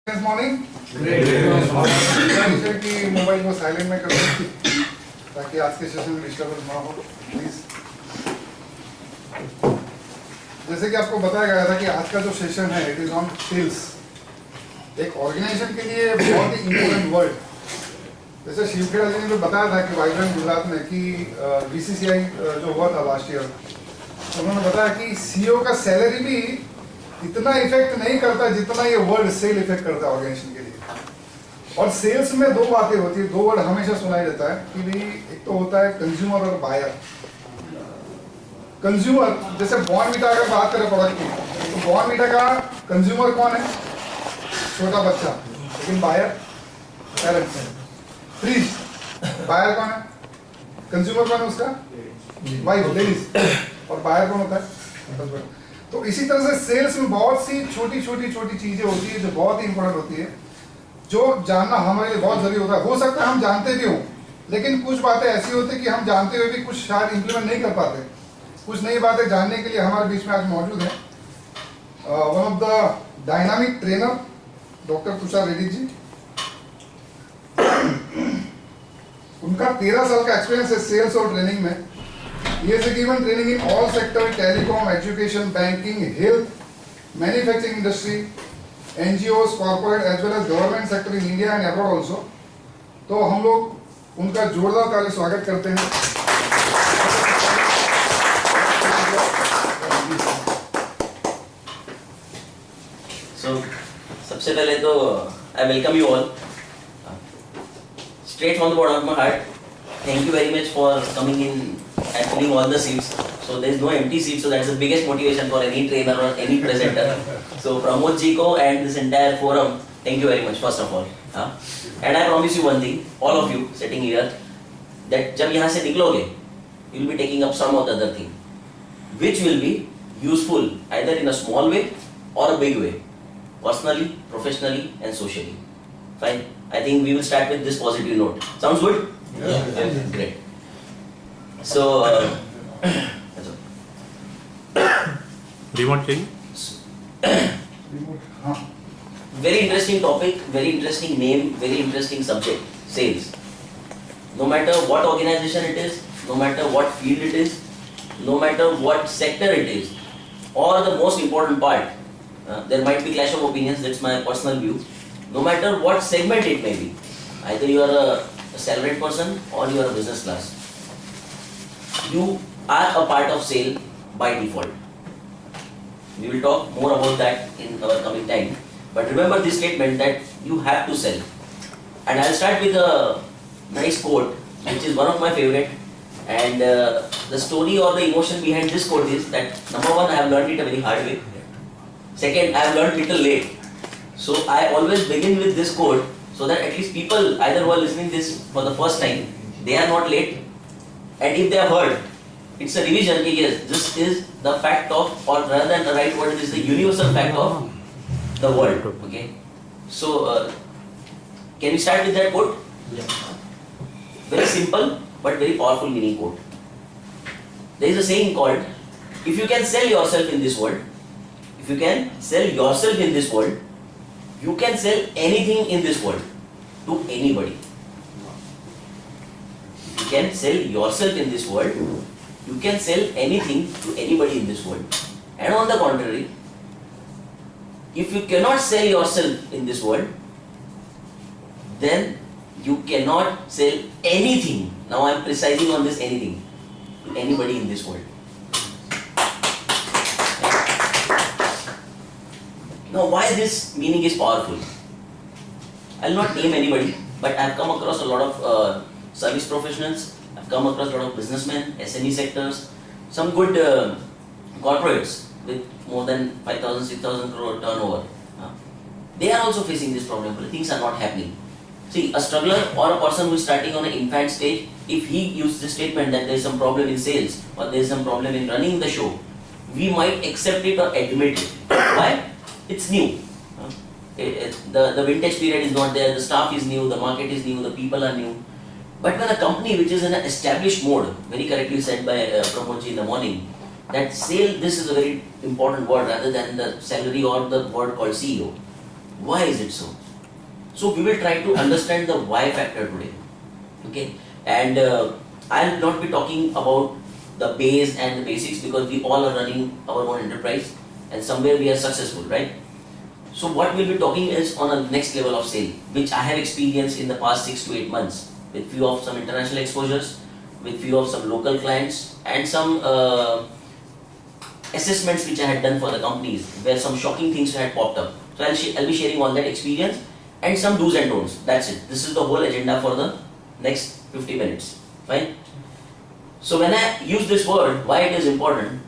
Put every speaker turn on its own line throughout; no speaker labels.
Morning की mobile को silent में करो ताकि आज के सेशन में डिस्टर्बेंस ना हो प्लीज। जैसे कि आपको बताया गया था कि आज का जो सेशन है इट इज ऑन सेल्स। एक ऑर्गेनाइजेशन के लिए बहुत ही इंपॉर्टेंट वर्ड। जैसे शिवखेड़ा जी ने भी बताया था कि वाइब्रेंट गुजरात में कि बीसीसीआई जो हुआ था लास्ट ईयर, उन्होंने बताया कि सीईओ का सैलरी भी इतना इफेक्ट नहीं करता जितना ये वर्ड सेल इफेक्ट करता है ऑर्गेनाइजेशन के लिए। और सेल्स में दो बातें होती है, दो वर्ड हमेशा सुनाई देता है कि भाई एक तो होता है कंज्यूमर और बायर। कंज्यूमर जैसे बॉर्नविटा का बात करें प्रोडक्ट की, तो बॉर्नविटा का कंज्यूमर कौन है? छोटा बच्चा। लेकिन बायर पेरेंट्स। फ्रिज बायर कौन है? कंज्यूमर कौन है उसका? Wife, ladies. और बायर कौन होता है? हस्बैंड। तो इसी तरह से सेल्स में बहुत सी छोटी छोटी चीजें होती है जो बहुत ही इंपॉर्टेंट होती है, जो जानना हमारे लिए बहुत जरूरी होता है। हो सकता है हम जानते भी हों, लेकिन कुछ बातें ऐसी होती है कि हम जानते हुए भी कुछ शायद इंप्लीमेंट नहीं कर पाते। कुछ नई बातें जानने के लिए हमारे बीच में आज मौजूद है one of the dynamic trainer doctor Tushar Reddy ji. उनका 13 साल का एक्सपीरियंस है सेल्स और ट्रेनिंग में। He has given training in all sectors: telecom, education, banking, health, manufacturing industry, NGOs, corporate as well as government sector in India and abroad also. तो हम लोग उनका जोरदार ताली स्वागत करते हैं।
So, सबसे पहले तो I welcome you all. Straight from the bottom of my heart, thank you very much for coming in and filling all the seats. So there is no empty seats, so that's the biggest motivation for any trainer or any presenter. So Pramod ji ko and this entire forum, thank you very much first of all. And I promise you one thing, all of you sitting here, that जब यहाँ से निकलोगे, you will be taking up some of the other thing, which will be useful either in a small way or a big way, personally, professionally, and socially. Fine. I think we will start with this positive note. Sounds good? Yeah. Great. So,
remote change?
Very interesting topic, very interesting name, very interesting subject, sales. No matter what organization it is, no matter what field it is, no matter what sector it is, or the most important part, there might be clash of opinions, that's my personal view. No matter what segment it may be, either you are a salaried person or you are a business class, you are a part of sale by default. We will talk more about that in our coming time. But remember this statement that you have to sell. And I'll start with a nice quote, which is one of my favorite. And the story or the emotion behind this quote is that number one, I have learned it a very hard way. Second, I have learned little late. So I always begin with this quote so that at least people either who are listening this for the first time, they are not late. And if they have heard, it's a revision. Yes, this is the fact of, or rather than the right word, this is the universal fact of the world. Okay. So can we start with that quote? Yeah. Very simple but very powerful meaning quote. There is a saying called, if you can sell yourself in this world, if you can sell yourself in this world, you can sell anything in this world to anybody. If you can sell yourself in this world, you can sell anything to anybody in this world. And on the contrary, if you cannot sell yourself in this world, then you cannot sell anything. Now I am precising on this anything to anybody in this world. Now, why this meaning is powerful? I'll not name anybody, but I've come across a lot of service professionals. I've come across a lot of businessmen, SME sectors, some good corporates with more than 5,000, 6,000 crore turnover. They are also facing this problem, but things are not happening. See, a struggler or a person who is starting on an infant stage, if he uses the statement that there is some problem in sales or there is some problem in running the show, we might accept it or admit it. Why? It's new. The vintage period is not there, the staff is new, the market is new, the people are new. But when a company which is in an established mode, very correctly said by Pramod ji in the morning, that sale, this is a very important word rather than the salary or the word called CEO. Why is it so? So we will try to understand the why factor today. Okay, and I'll not be talking about the base and the basics because we all are running our own enterprise and somewhere we are successful, right? So what we'll be talking is on a next level of sale, which I have experienced in the past 6 to 8 months with few of some international exposures, with few of some local clients and some assessments which I had done for the companies where some shocking things had popped up. So I'll be sharing all that experience and some do's and don'ts. That's it. This is the whole agenda for the next 50 minutes. Fine. So when I use this word, why it is important?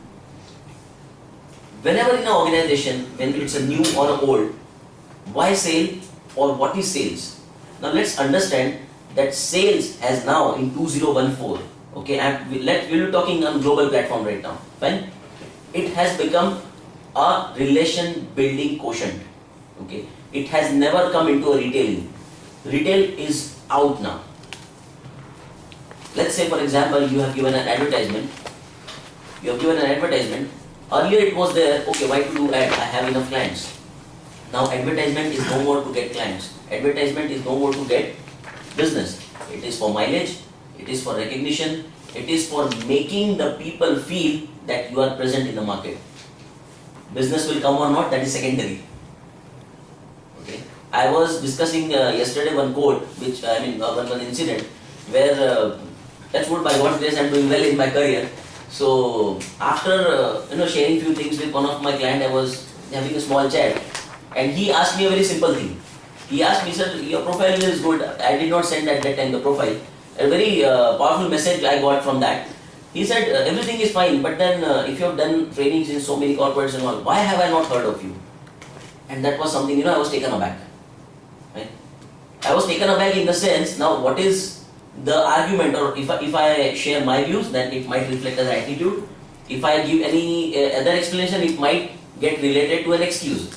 Whenever in an organization, when it's a new or an old, why sale or what is sales? Now let's understand that sales has now in 2014, okay, and we'll be talking on global platform right now, fine? It has become a relation building quotient, okay? It has never come into a retailing. Retail is out now. Let's say for example, you have given an advertisement. Earlier it was there, okay, why to do ad? I have enough clients. Now advertisement is no more to get clients. Advertisement is no more to get business. It is for mileage, it is for recognition, it is for making the people feel that you are present in the market. Business will come or not, that is secondary. Okay. I was discussing yesterday one quote, which one incident where that's what by God's grace I'm doing well in my career. So after sharing few things with one of my client, I was having a small chat, and he asked me a very simple thing. He asked me, sir, your profile is good. I did not send at that time the profile. A very powerful message I got from that. He said, everything is fine, but then if you have done trainings in so many corporates and all, why have I not heard of you? And that was something, I was taken aback. Right? I was taken aback in the sense, now what is the argument, or if I share my views, then it might reflect as attitude. If I give any other explanation, it might get related to an excuse.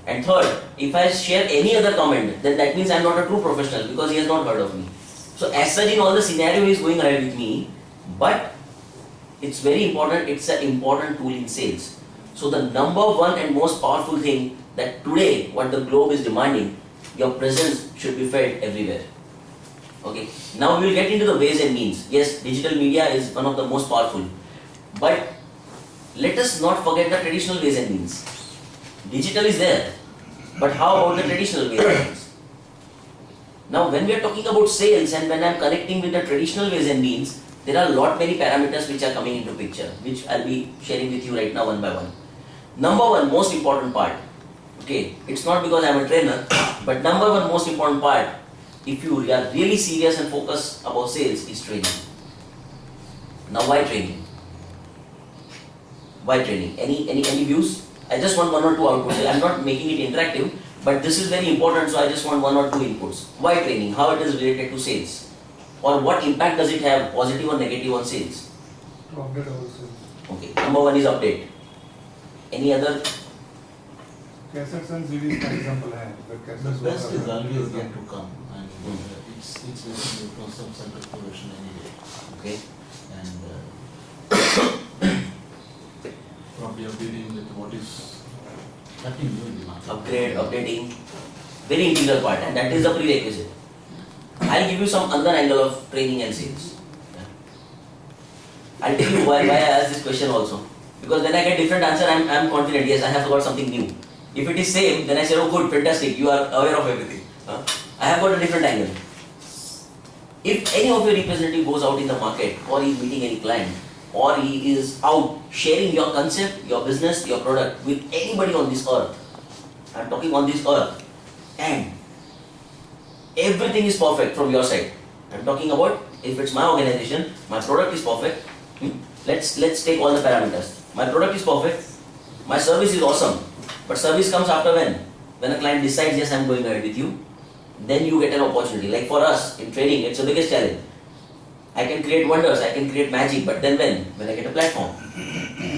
And third, if I share any other comment, then that means I am not a true professional because he has not heard of me. So as such, in all the scenario he is going ahead with me, but it's very important, it's an important tool in sales. So the number one and most powerful thing that today what the globe is demanding, your presence should be felt everywhere. Okay. Now we will get into the ways and means. Yes, digital media is one of the most powerful, but let us not forget the traditional ways and means. Digital is there, but how about the traditional ways and means? Now when we are talking about sales and when I am connecting with the traditional ways and means, there are many parameters which are coming into picture, which I'll be sharing with you right now one by one. Number one, most important part, okay, it's not because I'm a trainer, but number one most important part, if you are really serious and focused about sales, is training. Now why training? Why training? Any views? I just want one or two outputs. I'm not making it interactive, but this is very important, so I just want one or two inputs. Why training? How it is related to sales? Or what impact does it have, positive or negative, on sales?
To update our sales.
Okay, number one is update. Any other?
Cassettes and CDs for example है.
The best is always yet to come, and it's basically a concept-centered production anyway.
Okay.
And probably updating with what is happening new in the market.
Updating, very integral part, and that is the prerequisite. I'll give you some other angle of training and sales. I'll tell you why I asked this question also. Because when I get different answer, I'm confident, yes, I have got something new. If it is same, then I say, oh good, fantastic, you are aware of everything. I have got a different angle. If any of your representative goes out in the market, or he is meeting any client, or he is out sharing your concept, your business, your product with anybody on this earth, I'm talking on this earth, and everything is perfect from your side. I'm talking about if it's my organization, my product is perfect. Let's take all the parameters. My product is perfect, my service is awesome, but service comes after when? When a client decides, yes, I'm going ahead with you, then you get an opportunity. Like for us in trading, it's the biggest challenge. I can create wonders, I can create magic, but then when I get a platform.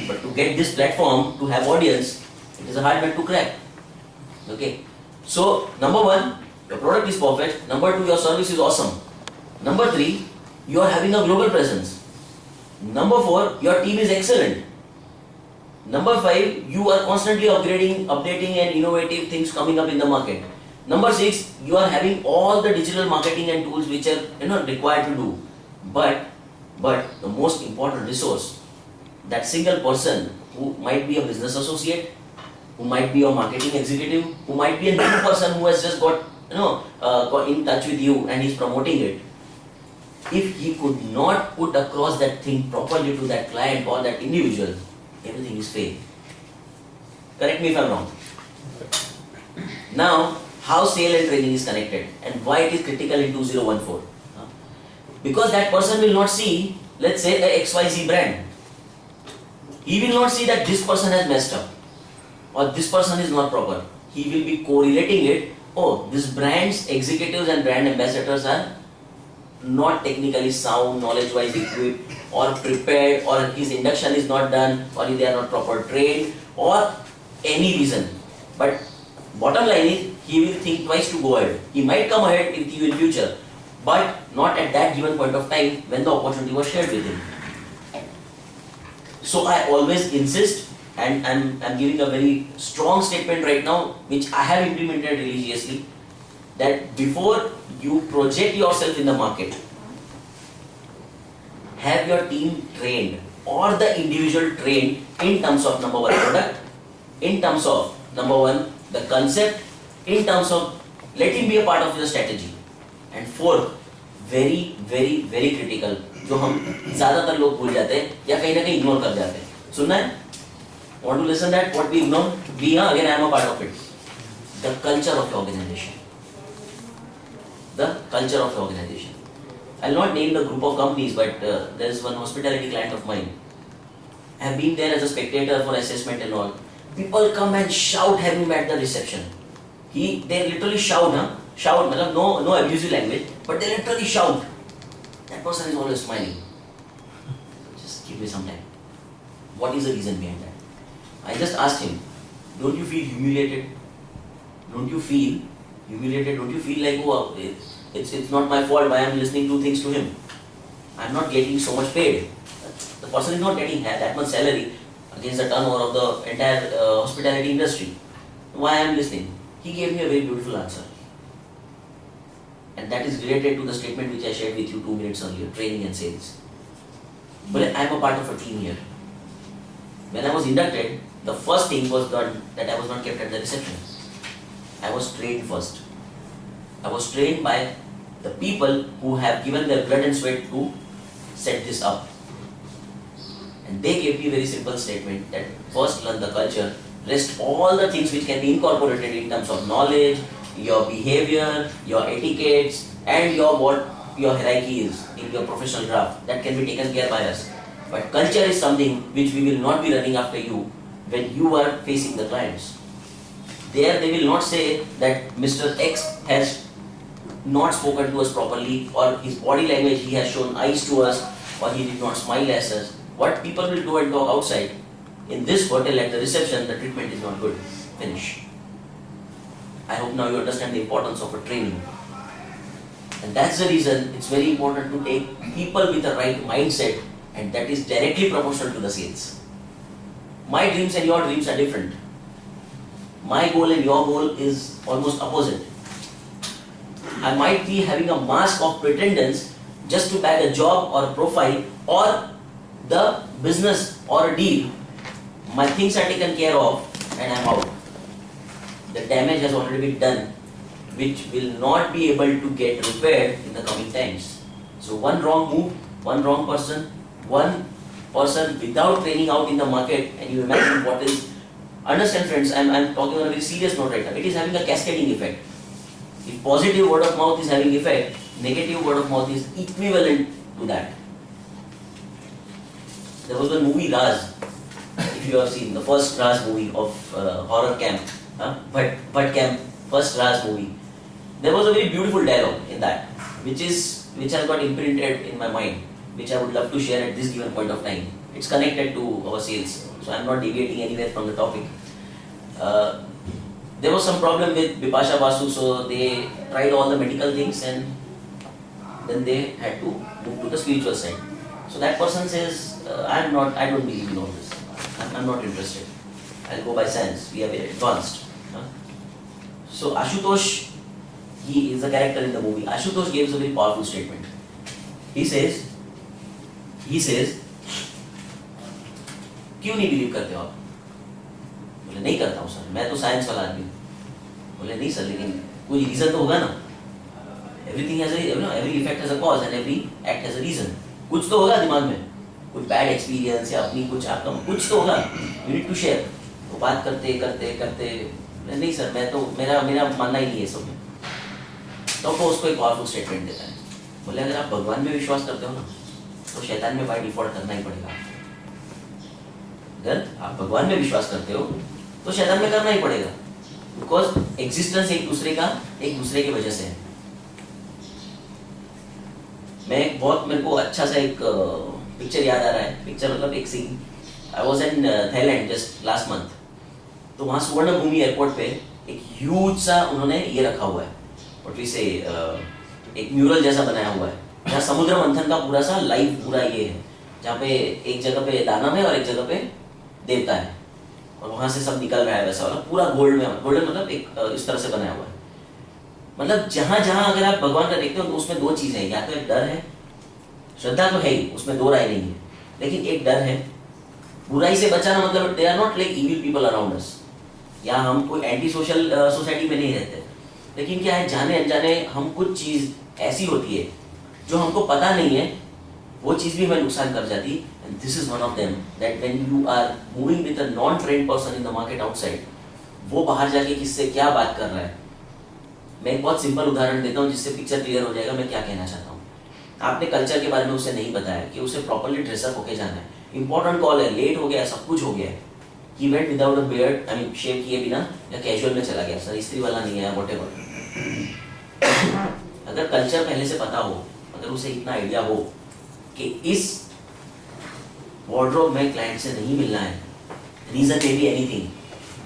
But to get this platform to have audience, it is a hard nut to crack. Okay. So number one, your product is perfect. Number two, your service is awesome. Number three, you are having a global presence. Number four, your team is excellent. Number 5, you are constantly updating and innovative things coming up in the market. Number 6, you are having all the digital marketing and tools which are required to do. But the most important resource, that single person who might be a business associate, who might be a marketing executive, who might be a new person who has just got in touch with you and is promoting it. If he could not put across that thing properly to that client or that individual, everything is fail. Correct me if I'm wrong. Now, how sale and training is connected and why it is critical in 2014? Because that person will not see, let's say, a XYZ brand. He will not see that this person has messed up or this person is not proper. He will be correlating it. Oh, this brand's executives and brand ambassadors are not technically sound, knowledge-wise equipped or prepared, or his induction is not done, or they are not proper trained, or any reason. But bottom line is, he will think twice to go ahead. He might come ahead with you in future, but not at that given point of time when the opportunity was shared with him. So I always insist, and I'm giving a very strong statement right now, which I have implemented religiously, that before you project yourself in the market, have your team trained or the individual trained in terms of number 1 product, in terms of number 1 the concept, in terms of let him be a part of your strategy. And 4th, very very very critical, जो हम ज़्यादातर लोग भूल जाते हैं या कहीं ना कहीं इग्नोर कर जाते हैं. सुनना है? Want to listen that what we ignore? We again I am a part of it. The culture of the organization. The culture of the organization. I'll not name the group of companies, but there is one hospitality client of mine. I have been there as a spectator for assessment and all. People come and shout at him at the reception. They literally shout, shout, no abusive language, but they literally shout. That person is always smiling. Just give me some time. What is the reason behind that? I just asked him, don't you feel humiliated? Don't you feel humiliated? Don't you feel like, oh, it's not my fault why I'm listening to things to him? I'm not getting so much paid. The person is not getting that much salary against the turnover of the entire hospitality industry. Why I'm listening? He gave me a very beautiful answer. And that is related to the statement which I shared with you 2 minutes earlier, training and sales. But I'm a part of a team here. When I was inducted, the first thing was done that I was not kept at the reception. I was trained first. I was trained by the people who have given their blood and sweat to set this up. And they gave me a very simple statement that first learn the culture, rest all the things which can be incorporated in terms of knowledge, your behavior, your etiquettes, and what your hierarchy is in your professional graph, that can be taken care by us. But culture is something which we will not be running after you when you are facing the clients. There they will not say that Mr. X has not spoken to us properly, or his body language, he has shown eyes to us, or he did not smile at us. What people will do and talk outside, in this hotel at the reception, the treatment is not good. Finish. I hope now you understand the importance of a training. And that's the reason it's very important to take people with the right mindset, and that is directly proportional to the sales. My dreams and your dreams are different. My goal and your goal is almost opposite. I might be having a mask of pretenders just to bag a job or a profile or the business or a deal. My things are taken care of and I'm out. The damage has already been done, which will not be able to get repaired in the coming times. So one wrong move, one wrong person, one person without training out in the market, and you imagine what is. Understand friends, I'm talking on a very serious note right now. It is having a cascading effect. If positive word of mouth is having effect, negative word of mouth is equivalent to that. There was one movie Raj, if you have seen the first Raj movie of horror camp, but camp, first Raj movie. There was a very beautiful dialogue in that, which has got imprinted in my mind, which I would love to share at this given point of time. It's connected to our sales, so I'm not deviating anywhere from the topic. There was some problem with Bipasha Basu, so they tried all the medical things and then they had to move to the spiritual side. So that person says, I don't believe in all this. I'm not interested. I'll go by science. We are very advanced. Huh? So Ashutosh, he is a character in the movie. Ashutosh gives a very powerful statement. He says, क्यों नहीं believe करते हो आप? बोले नहीं करता हूँ sir, मैं तो साइंस वाला आदमी हूँ। बोले नहीं सर, लेकिन कोई रीजन तो होगा ना। Everything has a, every effect has a cause and every act has a reason. कुछ तो होगा दिमाग में, कुछ बैड एक्सपीरियंस या अपनी कुछ आउटकम, कुछ तो होगा। You need to share. तो बात करते नहीं सर, मैं तो मेरा मानना ही नहीं है सब में। तो वो उसको एक पावरफुल स्टेटमेंट देता है। बोले अगर आप भगवान में विश्वास करते हो ना, तो शैतान में बाय डिफॉल्ट करना ही पड़ेगा। अगर आप भगवान में विश्वास करते हो तो शैतान में करना ही पड़ेगा, बिकॉज एग्जिस्टेंस एक दूसरे की वजह से है। मेरे को अच्छा सा एक पिक्चर याद आ रहा है। पिक्चर मतलब एक scene, I was in Thailand just last month. तो वहाँ सुवर्ण भूमि एयरपोर्ट पे एक ह्यूज सा उन्होंने ये रखा हुआ है, व्हाट वी से, एक म्यूरल जैसा बनाया हुआ है, जहाँ समुद्र मंथन का पूरा सा लाइव पूरा ये है, जहाँ पे एक जगह पे दानव है और एक जगह पे देवता है, और वहां से सब निकल रहा है वैसा वाला, पूरा गोल्डन मतलब एक इस तरह से बनाया हुआ है। मतलब जहां जहां अगर आप भगवान का देखते हो तो उसमें दो चीजें हैं, या तो एक डर है, श्रद्धा तो है ही, उसमें दो राय नहीं है, लेकिन एक डर है। बुराई से बचाना मतलब they are not like evil people around us, या हम कोई एंटी सोशल सोसाइटी में नहीं रहते, लेकिन क्या है, जाने अनजाने हम कुछ चीज ऐसी होती है जो हमको पता नहीं है, वो चीज भी हमें नुकसान कर जाती। And this is one of them, that when you are moving with a non trained person in the market outside, वो बाहर जाके किससे क्या बात कर रहा है। मैं एक बहुत सिंपल उदाहरण देता हूँ जिससे पिक्चर क्लियर हो जाएगा मैं क्या कहना चाहता हूँ। आपने कल्चर के बारे में उसे नहीं बताया कि उसे प्रॉपर्ली ड्रेसअप होके जाना है, इंपॉर्टेंट कॉल है, लेट हो गया, सब कुछ हो गया है, he went without a beard, I mean shave किए बिना, या कैजुअल में चला गया, सर इस्त्री वाला नहीं है, व्हाटएवर। अगर कल्चर पहले से पता हो, अगर उसे इतना आइडिया हो कि इस वार्डरोब में क्लाइंट से नहीं मिलना है, reason may be anything,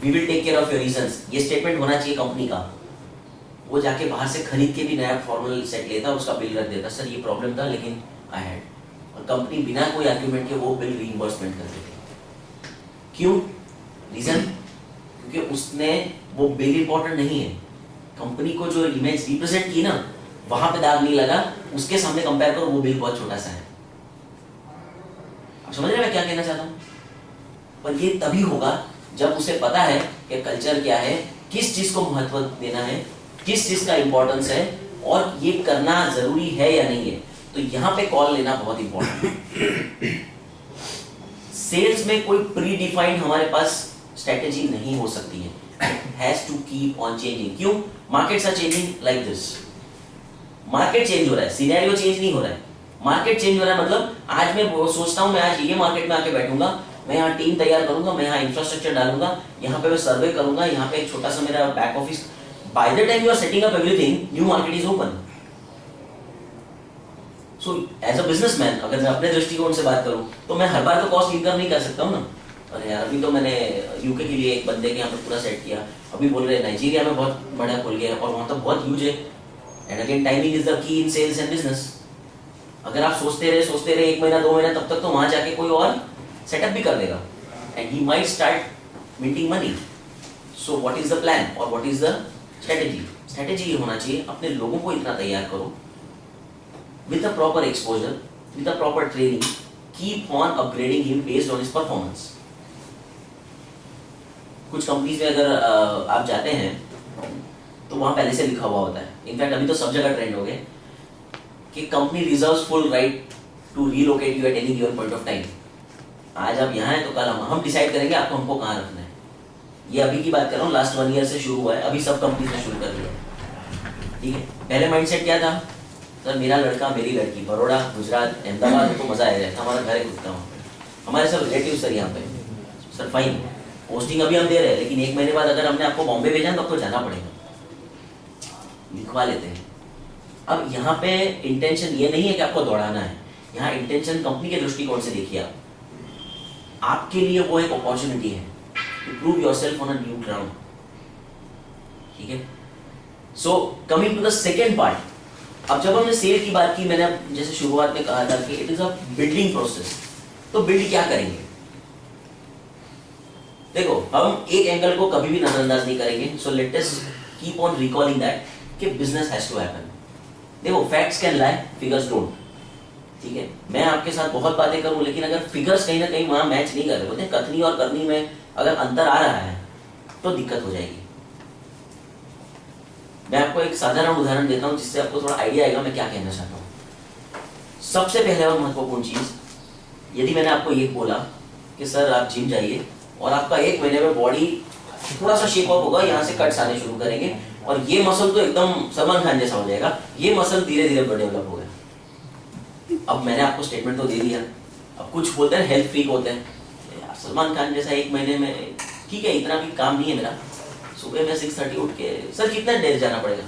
we will take care of your reasons, ये स्टेटमेंट होना चाहिए कंपनी का। वो जाके बाहर से खरीद के भी नया फॉर्मल सेट लेता, उसका बिल रख देता, सर ये प्रॉब्लम था लेकिन आई हैड, और कंपनी बिना कोई आर्ग्यूमेंट के वो बिल रीइंबर्समेंट कर देती। क्यों? रीजन, क्योंकि उसने वो बिल इंपॉर्टेंट नहीं है, कंपनी को जो इमेज रिप्रेजेंट की ना, वहां पे दाग नहीं लगा, उसके सामने कंपेयर करो, वो बिल बहुत छोटा सा है। आप समझ रहे हैं मैं क्या कहना चाहता हूँ? पर ये तभी होगा जब उसे पता है कि कल्चर क्या है, किस चीज को महत्व देना है, किस चीज का इंपॉर्टेंस है, और ये करना जरूरी है या नहीं है। तो यहाँ पे कॉल लेना बहुत इंपॉर्टेंट है। सेल्स में कोई प्री डिफाइंड हमारे पास स्ट्रेटेजी नहीं हो सकती है, has to keep on changing. क्यों? Markets are changing like this. Market change हो रहा है, सिनेरियो चेंज नहीं हो रहा है, मार्केट चेंज हो रहा है। मतलब आज मैं सोचता हूँ मैं आज ये मार्केट में आके बैठूंगा, मैं यहाँ टीम तैयार करूंगा, मैं यहाँ इंफ्रास्ट्रक्चर डालूंगा, यहाँ पे मैं सर्वे करूंगा, यहाँ पे एक छोटा सा मेरा back office. By the time you are setting up everything, new market is open. So as a businessman अगर मैं अपने दृष्टिकोण से बात करूं तो मैं हर बार तो कॉस्ट इनकम नहीं कर सकता हूँ ना। अरे यार अभी तो मैंने यूके के लिए एक बंदे के यहाँ पे पूरा सेट किया, अभी बोल रहे हैं नाइजीरिया में बहुत बड़ा खुल गया है और वहाँ तो बहुत ह्यूज है। And again timing is the key in sales and business. अगर आप सोचते रहे 1 महीना 2 महीना, तब तक तो वहां जाके कोई और सेटअप भी कर देगा and he might start minting money. So what is the plan और what is the strategy? Strategy ये होना चाहिए अपने लोगों को इतना तैयार करो with a proper exposure, with a proper training, keep on upgrading him based on his performance. कुछ कंपनीज में अगर आप जाते हैं तो वहां पहले से लिखा हुआ होता है, इनफैक्ट अभी तो सब जगह ट्रेंड हो गए कि company reserves full right to relocate you at any given point of time. आज आप यहाँ हैं तो कल हम डिसाइड करेंगे आपको हमको कहाँ रखना है। ये अभी की बात कर रहा हूँ, लास्ट 1 ईयर से शुरू हुआ है, अभी सब कंपनीज ने शुरू कर दिया। ठीक है, पहले माइंडसेट क्या था? सर मेरा लड़का मेरी लड़की, बड़ौदा, गुजरात, अहमदाबाद को मजा आएगा, हमारा घर है खुद का, हमारे सब रिलेटिव सर यहाँ पे। सर फाइन, पोस्टिंग अभी हम दे रहे हैं, लेकिन 1 महीने बाद अगर हमने आपको बॉम्बे भेजा तो आपको जाना पड़ेगा, लिखवा लेते हैं। अब यहाँ पे इंटेंशन ये नहीं है कि आपको दौड़ाना है, यहाँ इंटेंशन कंपनी के दृष्टिकोण से देखिए आप, आपके लिए वो एक अपॉर्चुनिटी है to prove yourself on a new ground. ठीक है, so coming to the second part. अब जब हमने सेल की बात की, मैंने जैसे शुरुआत में कहा था कि it is a building process. तो बिल्ड क्या करेंगे? देखो हम एक एंगल को कभी भी नजरअंदाज नहीं करेंगे, so let us keep on recalling that कि बिजनेस हैज टू हैपन। देखो facts can lie, figures don't, ठीक है। मैं आपके साथ बहुत बातें करूं लेकिन अगर फिगर्स कहीं ना कहीं वहां मैच नहीं कर रहे, बोलते हैं कथनी और करनी में अगर अंतर आ रहा है तो दिक्कत हो जाएगी। मैं आपको एक साधारण उदाहरण देता हूं जिससे आपको थोड़ा आइडिया आएगा मैं क्या कहना चाहता हूं। सबसे पहले और महत्वपूर्ण चीज, यदि मैंने आपको ये बोला कि सर आप जिम जाइए और आपका 1 महीने में बॉडी थोड़ा सा शेप अप होगा, यहाँ से कट्स आने शुरू करेंगे और ये मसल तो एकदम सलमान खान जैसा हो जाएगा, ये मसल धीरे धीरे डेवलप हो गया। अब मैंने आपको स्टेटमेंट तो दे दिया, अब कुछ बोलते हैं हेल्थ फ्रीक होते हैं, यार सलमान खान जैसा 1 महीने में, ठीक है इतना भी काम नहीं है मेरा, सुबह में 6:30 उठ के, सर कितना देर जाना पड़ेगा,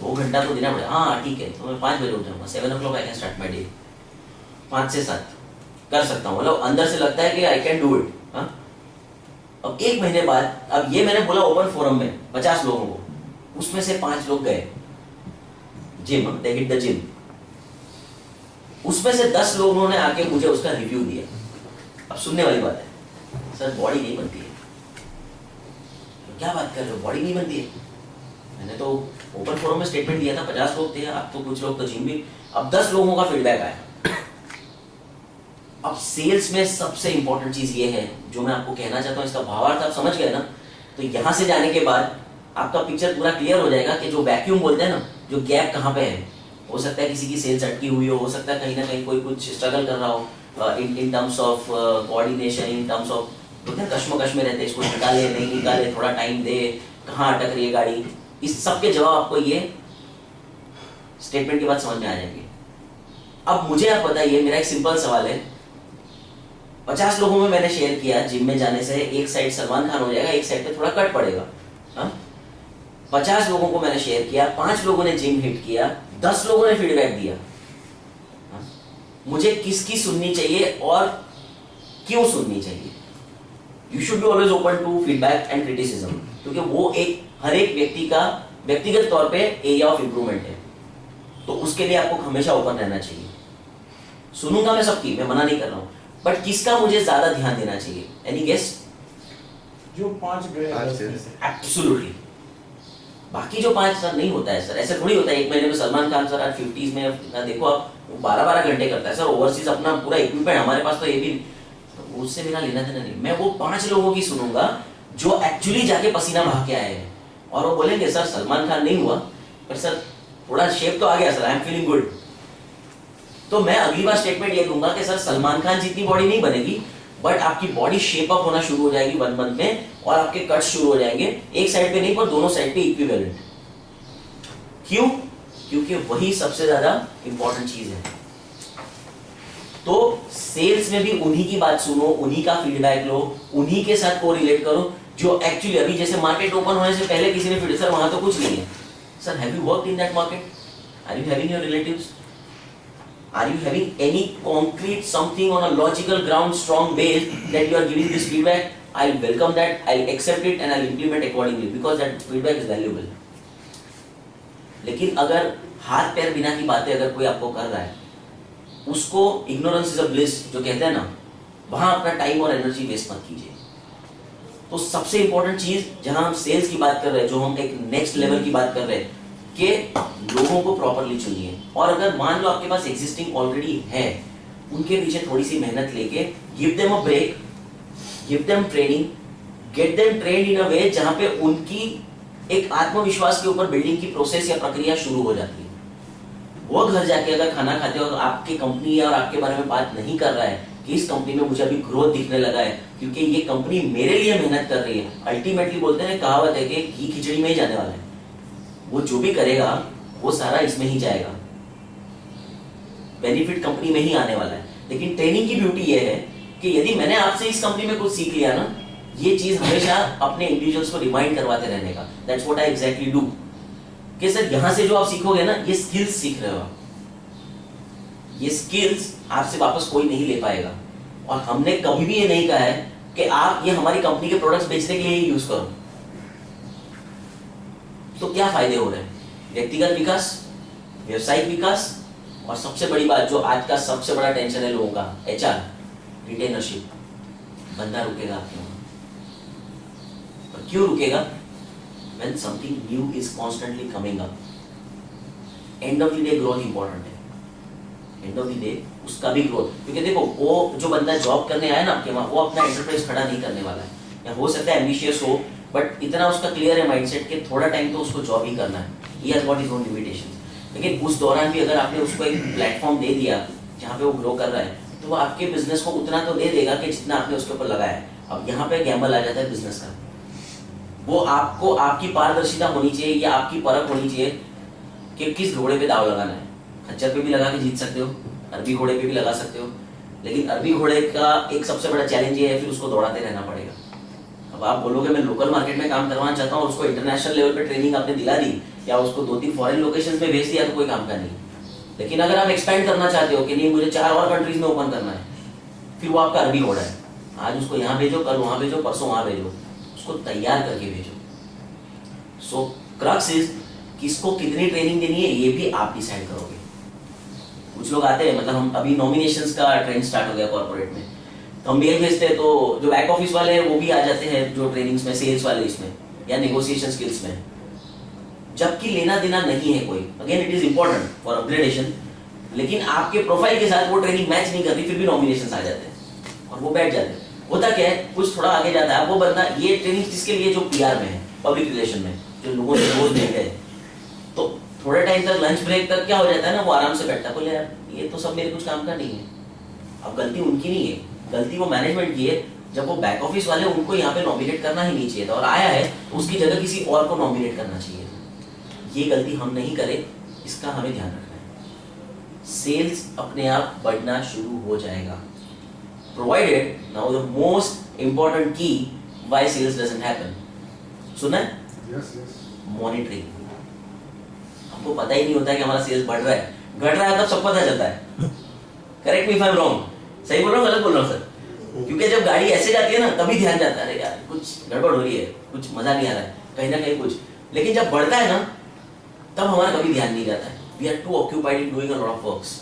2 घंटा तो देना पड़ेगा, हाँ ठीक है तो मैं 5 बजे उठ जाऊंगा, 7 o'clock I can start my day, 5 से 7 कर सकता हूँ, मतलब अंदर से लगता है कि आई कैन डू इट। हाँ, अब 1 महीने बाद, अब ये मैंने बोला ओपन फोरम में 50 लोगों को, उसमें से 5 लोग गए gym, they hit the gym, उसमें से 10 लोगों ने आके मुझे उसका रिव्यू दिया। अब सुनने वाली बात है, सर बॉडी नहीं बनती है, तो क्या बात कर रहे हो, बॉडी नहीं बनती है? मैंने तो ओपन फोरम में स्टेटमेंट दिया था, 50 लोग थे, आप तो कुछ लोग तो जिम भी, अब 10 लोगों का फीडबैक आया। अब सेल्स में सबसे इंपॉर्टेंट चीज ये है जो मैं आपको कहना चाहता हूं, इसका भावार्थ आप समझ गए ना, तो यहां से जाने के बाद आपका पिक्चर पूरा क्लियर हो जाएगा कि जो वैक्यूम बोलते हैं ना, जो गैप कहां पे है, हो सकता है किसी की सेल्स अटकी हुई हो सकता है कहीं ना कहीं कोई कुछ स्ट्रगल कर रहा हो in terms of coordination, in terms of बोलते हैं कश्मकश में रहते हैं, इसको निकाले नहीं निकाले, थोड़ा टाइम दे, कहाँ अटक रही है गाड़ी, इस सब के जवाब आपको ये स्टेटमेंट के बाद समझ में आ जाएंगे। अब मुझे आप बताइए, मेरा एक सिंपल सवाल है, 50 लोगों में मैंने शेयर किया जिम में जाने से एक साइड सलमान खान हो जाएगा, एक साइड पे थोड़ा कट पड़ेगा। हाँ? 50 लोगों को मैंने शेयर किया, 5 लोगों ने जिम हिट किया, 10 लोगों ने फीडबैक दिया। हाँ? मुझे किसकी सुननी चाहिए और क्यों सुननी चाहिए? You should be always open to feedback and criticism, क्योंकि वो एक हर एक व्यक्ति का व्यक्तिगत तौर पे एरिया ऑफ इंप्रूवमेंट है, तो उसके लिए आपको हमेशा ओपन रहना चाहिए। सुनूंगा मैं सबकी, मैं मना नहीं कर रहा हूं, बट किसका मुझे ज्यादा ध्यान देना चाहिए? Any guess?
जो 5 गए
एब्सोल्युटली। बाकी जो 5 सर नहीं होता है सर, ऐसे थोड़ी होता है 1 महीने में सलमान खान सर आज 50s में देखो आप 12-12 घंटे करता है सर, ओवरसीज अपना पूरा इक्विपमेंट, हमारे पास तो ये भी, तो उससे मेरा लेना देना नहीं। मैं वो 5 लोगों की सुनूंगा जो एक्चुअली जाके पसीना बहा के आए हैं, और वो बोलेंगे सर सलमान खान नहीं हुआ पर सर थोड़ा शेप तो आ गया sir, I am feeling good. तो मैं अगली बार स्टेटमेंट ये दूंगा कि सर सलमान खान जितनी बॉडी नहीं बनेगी, बट आपकी बॉडी शेप अप होना शुरू हो जाएगी 1 मंथ में, और आपके कट शुरू हो जाएंगे, एक साइड पे नहीं पर दोनों साइड पे इक्विवेलेंट। क्यों? क्योंकि वही सबसे ज्यादा इंपॉर्टेंट चीज है। तो सेल्स में भी उन्हीं की बात सुनो, उन्हीं का फीडबैक लो, उन्हीं के साथ कोरिलेट करो जो एक्चुअली अभी जैसे मार्केट ओपन होने से पहले किसी ने फीडबैक, सर वहां तो कुछ नहीं है, sir have you worked in that market? Are you having your relatives? Are you having any concrete something on a logical ground, strong base that you are giving this feedback? I'll welcome that, I'll accept it and I'll implement accordingly because that feedback is valuable. लेकिन अगर हाथ पैर बिना की बातें अगर कोई आपको कर रहा है, उसको ignorance is a bliss जो कहते हैं ना, वहां अपना टाइम और एनर्जी वेस्ट मत कीजिए। तो सबसे इंपॉर्टेंट चीज जहां हम सेल्स की बात कर रहे हैं, जो हम एक नेक्स्ट लेवल की बात कर रहे हैं, कि लोगों को प्रॉपरली चुनिए, और अगर मान लो आपके पास एग्जिस्टिंग ऑलरेडी है, उनके पीछे थोड़ी सी मेहनत लेके give them a break, give them training, get them trained in a way जहां पे उनकी एक आत्मविश्वास के ऊपर बिल्डिंग की प्रोसेस या प्रक्रिया शुरू हो जाती है। वो घर जाके अगर खाना खाते हो, आपकी कंपनी और आपके बारे में बात नहीं कर रहा है कि इस कंपनी में मुझे अभी ग्रोथ दिखने लगा है क्योंकि ये कंपनी मेरे लिए मेहनत कर रही है, अल्टीमेटली बोलते हैं कहावत है कि घी खिचड़ी में ही जाने वाला है, वो जो भी करेगा वो सारा इसमें ही जाएगा, बेनिफिट कंपनी में ही आने वाला है। लेकिन ट्रेनिंग की ब्यूटी ये है कि यदि मैंने आपसे इस कंपनी में कुछ सीख लिया ना, ये चीज हमेशा अपने इंडिविजुअल्स को रिमाइंड करवाते रहने का, that's what I exactly do, कि सर यहां से जो आप सीखोगे ना, ये स्किल्स सीख रहे हो, ये स्किल्स आपसे वापस कोई नहीं ले पाएगा। और हमने कभी भी ये नहीं कहा है कि आप ये हमारी कंपनी के प्रोडक्ट्स बेचने के लिए ही यूज करो। तो क्या फायदे हो रहे हैं? व्यक्तिगत विकास, व्यवसायिक विकास, और सबसे बड़ी बात जो आज का सबसे बड़ा टेंशन है लोगों का, HR, रिटेनरशिप, बंदा रुकेगा आपके वहां। क्यों रुकेगा? When something new is constantly coming up. End of the day growth important है. End of the day उसका भी ग्रोथ, क्योंकि देखो वो जो बंदा जॉब करने आया ना आपके वहाँ, वो अपना एंटरप्राइज खड़ा नहीं करने वाला है, या हो सकता है एम्बिशियस हो, बट इतना उसका क्लियर है माइंडसेट कि थोड़ा टाइम तो उसको जॉब ही करना है. He has got his own limitations. लेकिन उस दौरान भी अगर आपने उसको एक प्लेटफॉर्म दे दिया जहाँ पे वो ग्रो कर रहा है, तो वो आपके बिजनेस को उतना तो दे देगा कि जितना आपने उसके ऊपर लगाया है. अब यहाँ पे गैम्बल आ जाता है बिजनेस का. वो आपको आपकी पारदर्शिता होनी चाहिए या आपकी परख होनी चाहिए कि किस घोड़े पे दाव लगाना है. खच्चर पे भी लगा के जीत सकते हो, अरबी घोड़े पे भी लगा सकते हो, लेकिन अरबी घोड़े का एक सबसे बड़ा चैलेंज ये है फिर उसको दौड़ाते रहना पड़ेगा. अब आप बोलोगे मैं लोकल मार्केट में काम करवाना चाहता हूँ, उसको इंटरनेशनल लेवल पे ट्रेनिंग आपने दिला दी या उसको 2-3 फॉरेन लोकेशंस में भेज दिया तो कोई काम का नहीं. लेकिन अगर आप एक्सपेंड करना चाहते हो कि नहीं मुझे 4 और कंट्रीज में ओपन करना है, फिर वो आपका अरबी घोड़ा है. आज उसको यहाँ भेजो, कल वहाँ भेजो, परसों वहाँ भेजो, उसको तैयार करके भेजो. सो क्रक्स इज किसको कितनी ट्रेनिंग देनी है ये भी आप डिसाइड करोगे. कुछ लोग आते हैं, मतलब हम अभी नॉमिनेशंस का ट्रेंड स्टार्ट हो गया कॉर्पोरेट में, तो हम मेल भेजते हैं तो जो बैक ऑफिस वाले हैं वो भी आ जाते हैं जो ट्रेनिंग्स में, सेल्स वाले इसमें या नेगोशिएशन स्किल्स में, जबकि लेना देना नहीं है कोई. Again it is important for upgradation, लेकिन आपके प्रोफाइल के साथ वो ट्रेनिंग मैच नहीं करती, फिर भी नॉमिनेशंस आ जाते हैं और वो बैठ जाते हैं. होता क्या है, कुछ थोड़ा आगे जाता है वो बंदा, ये ट्रेनिंग जिसके लिए जो पीआर में है, पब्लिक रिलेशन में, जो लोगों से रोज मिल गए, तो थोड़े टाइम तक लंच ब्रेक तक क्या हो जाता है ना, वो आराम से बैठता है, बोले यार ये तो सब मेरे कुछ काम का नहीं है. अब गलती उनकी नहीं है, गलती वो मैनेजमेंट की है. जब वो बैक ऑफिस वाले, उनको यहाँ पे नॉमिनेट करना ही नहीं चाहिए था, और आया है तो उसकी जगह किसी और को नॉमिनेट करना चाहिए. ये गलती हम नहीं करें, इसका हमें ध्यान रखना है. सेल्स अपने आप बढ़ना शुरू हो जाएगा, provided now the most important की व्हाई सेल्स डजंट हैपन. सुना है?
Yes yes.
मॉनिटरिंग. हमको पता ही नहीं होता है कि हमारा सेल्स बढ़ रहा है, घट रहा है, तब सब पता चलता है. Correct me if I am wrong. सही बोल रहा हूँ, गलत बोल रहा हूँ सर? क्योंकि जब गाड़ी ऐसे जाती है ना, तभी ध्यान जाता है, अरे यार कुछ गड़बड़ हो रही है, कुछ मजा नहीं आ रहा है, कहीं ना कहीं कुछ. लेकिन जब बढ़ता है ना, तब हमारा कभी ध्यान नहीं जाता है. We are too occupied in doing a lot of works.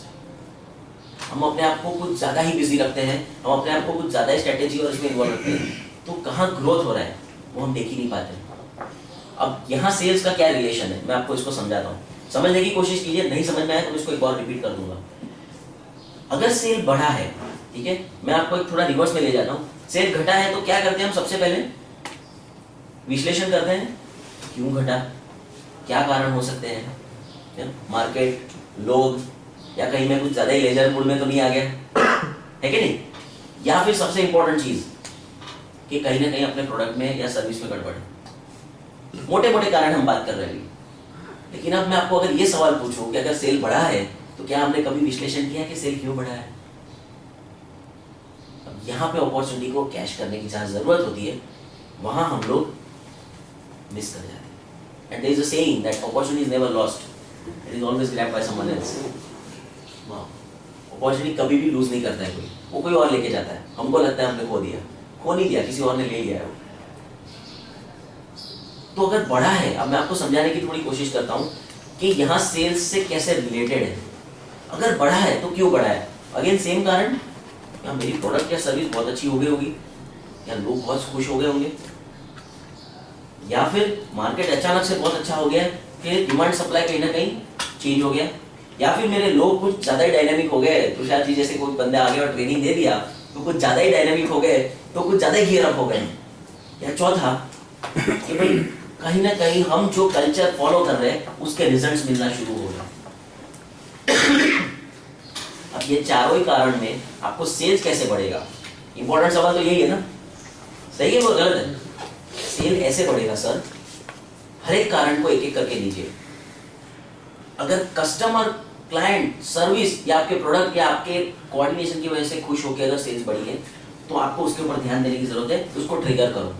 हम अपने आप को कुछ ज्यादा ही बिजी रखते हैं, हम अपने आप को कुछ ज्यादा स्ट्रेटेजी और इसमें इन्वॉल्व रखते हैं, तो कहाँ ग्रोथ हो रहा है वो हम देख ही नहीं पाते. अब यहाँ सेल्स का क्या रिलेशन है, मैं आपको इसको समझाता हूँ, समझने की कोशिश कीजिए. नहीं समझ में आया तो इसको एक बार रिपीट कर दूंगा. अगर सेल बढ़ा है, ठीक है, मैं आपको एक थोड़ा रिवर्स में ले जाता हूँ. सेल घटा है तो क्या करते हैं हम? सबसे पहले विश्लेषण करते हैं, क्यों घटा, क्या कारण हो सकते हैं, मार्केट, लोग, या कहीं में कुछ ज्यादा ही लेजर मूड में तो नहीं आ गया है कि नहीं, या फिर सबसे इंपॉर्टेंट चीज कि कहीं ना कहीं अपने प्रोडक्ट में या सर्विस में गड़बड़ है. मोटे मोटे कारण हम बात कर रहे हैं. लेकिन अब मैं आपको अगर ये सवाल पूछूं कि अगर सेल बढ़ा है तो क्या हमने कभी विश्लेषण किया कि सेल क्यों बढ़ा है? अब यहाँ पे अपॉर्चुनिटी को कैश करने की जहाँ जरूरत होती है, वहां हम लोग मिस कर जाते हैं. And there is a saying that opportunity is never lost; it is always grabbed by someone else. वाह, अपॉर्चुनिटी कभी भी लूज नहीं करता है कोई, वो कोई और लेके जाता है. हमको लगता है हमने खो दिया, खो नहीं दिया, किसी और ने ले लिया है. तो अगर बढ़ा है, अब मैं आपको समझाने की थोड़ी कोशिश करता हूँ कि यहाँ सेल्स से कैसे रिलेटेड है. अगर बढ़ा है तो क्यों बढ़ा है? अगेन सेम कारण, या मेरी प्रोडक्ट या सर्विस बहुत अच्छी हो गई होगी, या लोग बहुत खुश हो गए होंगे, या फिर मार्केट अचानक से बहुत अच्छा हो गया कि डिमांड सप्लाई कहीं ना कहीं चेंज हो गया, या फिर मेरे लोग कुछ ज्यादा ही डायनामिक हो गए. तुषार जी जैसे कोई बंदे आ गए और ट्रेनिंग दे दिया तो कुछ ज्यादा ही डायनामिक हो गए, तो कुछ ज्यादा ही गियर अप हो गए. या चौथा कि भाई कहीं ना कहीं हम जो कल्चर फॉलो कर रहे हैं उसके रिजल्ट्स मिलना शुरू हो गए. अब ये चारों ही कारण में आपको सेल्स कैसे बढ़ेगा, इंपॉर्टेंट सवाल तो यही है ना. सही है वो गलत है? सेल ऐसे बढ़ेगा सर, हर एक कारण को एक एक करके लीजिए. अगर कस्टमर, क्लाइंट, सर्विस या आपके प्रोडक्ट या आपके कोऑर्डिनेशन की वजह से खुश होकर अगर सेल्स बढ़ी है, तो आपको उसके ऊपर ध्यान देने की जरूरत है. उसको ट्रिगर करो,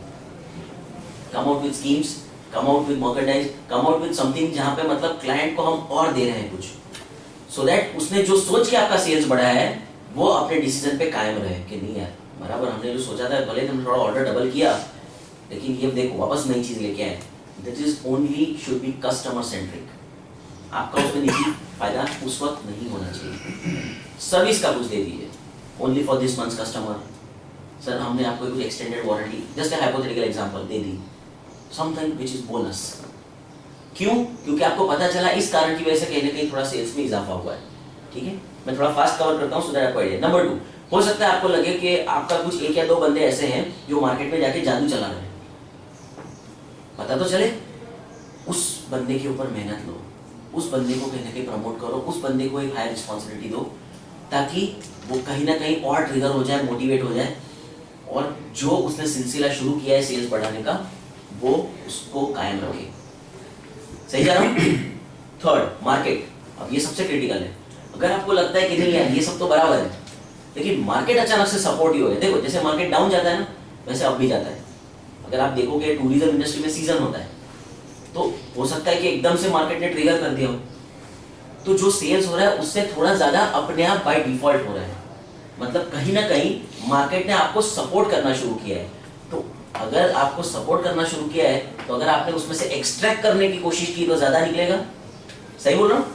come out with schemes, come out with merchandise, come out with something जहां पे मतलब क्लाइंट को हम और दे रहे हैं कुछ, सो दैट उसने जो सोच के आपका सेल्स बढ़ा है वो अपने डिसीजन पे कायम रहे कि नहीं यार बराबर हमने जो सोचा था, भले हमने थोड़ा ऑर्डर डबल किया लेकिन ये देखो वापस नई चीज लेके आए. That is only should be customer centric. आपका उसमें निजी फायदा उस वक्त नहीं होना चाहिए. सर्विस का कुछ दे दीजिए, only for this months customer. Sir हमने आपको कुछ extended warranty, just hypothetical example they the, something which is bonus. क्यों? क्योंकि आपको पता चला इस कारण की वजह से कहीं ना कहीं थोड़ा सेल्स में इजाफा हुआ है। ठीक है, मैं थोड़ा फास्ट कवर करता हूँ सो दैट आपको आइडिया। नंबर 2, हो सकता है आपको लगे कि आपका कुछ 1 या 2 बंदे ऐसे हैं जो मार्केट में जाके जादू चला रहे हैं। पता तो चले, उस बंदे के ऊपर मेहनत लो, उस बंदे को कहीं ना कहीं प्रमोट करो, उस बंदे को एक हाई रिस्पॉन्सिबिलिटी दो, ताकि वो कहीं ना कहीं और ट्रिगर हो जाए, मोटिवेट हो जाए, और जो उसने सिलसिला शुरू किया है सेल्स बढ़ाने का वो उसको कायम रखे। सही जा रहा हूँ? 3rd, market. अब ये सबसे क्रिटिकल है। अगर आपको लगता है कि नहीं यार ये सब तो बराबर है, लेकिन मार्केट अचानक से सपोर्ट ही हो गया, देखो जैसे मार्केट डाउन जाता है ना, वैसे अब भी जाता है। अगर आप देखोगे टूरिज्म इंडस्ट्री में सीजन होता है, तो हो सकता है कि एकदम से मार्केट ने ट्रिगर कर दिया हो, तो जो सेल्स हो रहा है उससे थोड़ा ज्यादा अपने आप बाय डिफॉल्ट हो रहा है। मतलब कहीं ना कहीं मार्केट ने आपको सपोर्ट करना शुरू किया है। तो अगर आपको सपोर्ट करना शुरू किया है, तो अगर आपने उसमें से एक्सट्रैक्ट करने की कोशिश की तो ज्यादा निकलेगा। सही बोल रहा हूं?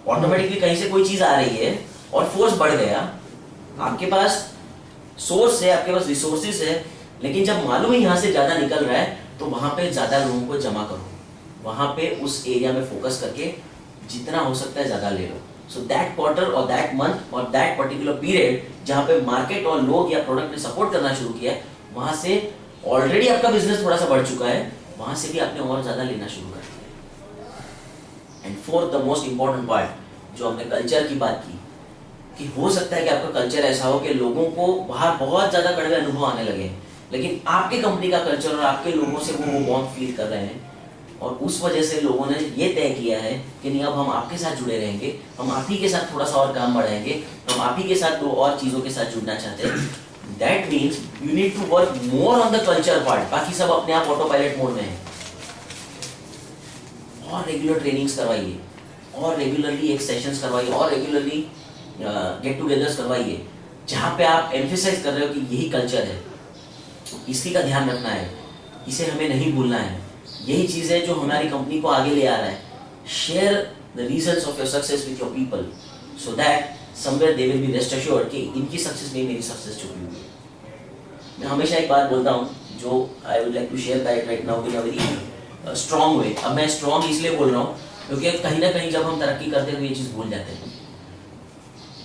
ऑटोमेटिकली कहीं से कोई चीज आ रही है और फोर्स बढ़ गया, आपके पास सोर्स है, आपके पास रिसोर्सेज है, लेकिन जब मालूम है यहां से ज्यादा निकल रहा है, तो वहां पे ज्यादा लोगों को जमा करो, वहां पे उस एरिया में फोकस करके जितना हो सकता है ज्यादा ले लो। सो दैट क्वार्टर और दैट मंथ और दैट पर्टिकुलर पीरियड जहां पे मार्केट और लोग या प्रोडक्ट ने सपोर्ट करना शुरू किया है, वहां से ऑलरेडी आपका बिजनेस थोड़ा सा बढ़ चुका है, वहां से भी आपने और ज्यादा लेना शुरू कर दिया। And 4th, the most important part, जो हमने कल्चर की बात की, कि हो सकता है कि आपका कल्चर ऐसा हो कि लोगों को बाहर बहुत ज्यादा कड़वे अनुभव आने लगे, लेकिन आपके कंपनी का कल्चर और आपके लोगों से वो बॉन्ड फील कर रहे हैं, और उस वजह से लोगों ने ये तय किया है कि नहीं अब हम आपके साथ जुड़े रहेंगे, हम आप ही के साथ थोड़ा सा और काम बढ़ाएंगे, हम आप ही के साथ 2 और चीजों के साथ जुड़ना चाहते हैं। That means you need to work more on the culture part. बाकी सब अपने आप ऑटो पायलट मोड में है। और रेगुलर ट्रेनिंग्स करवाइए, और रेगुलरली एक सेशंस करवाइए, और रेगुलरली गेट टुगेदर्स करवाइए, जहाँ पे आप एम्फेसाइज कर रहे हो कि यही कल्चर है, इसी का ध्यान रखना है, इसे हमें नहीं भूलना है, यही चीज है जो हमारी कंपनी को आगे ले आ रहा है। Share the reasons of your success with your people, so that somewhere they will B rest assured कि इनकी सक्सेस में मेरी सक्सेस छुपी हुई है। मैं हमेशा एक बात बोलता हूँ जो I would like to share that right now in a very strong way. अब मैं स्ट्रॉन्ग इसलिए बोल रहा हूँ क्योंकि कहीं ना कहीं जब हम तरक्की करते हुए ये चीज़ भूल जाते हैं।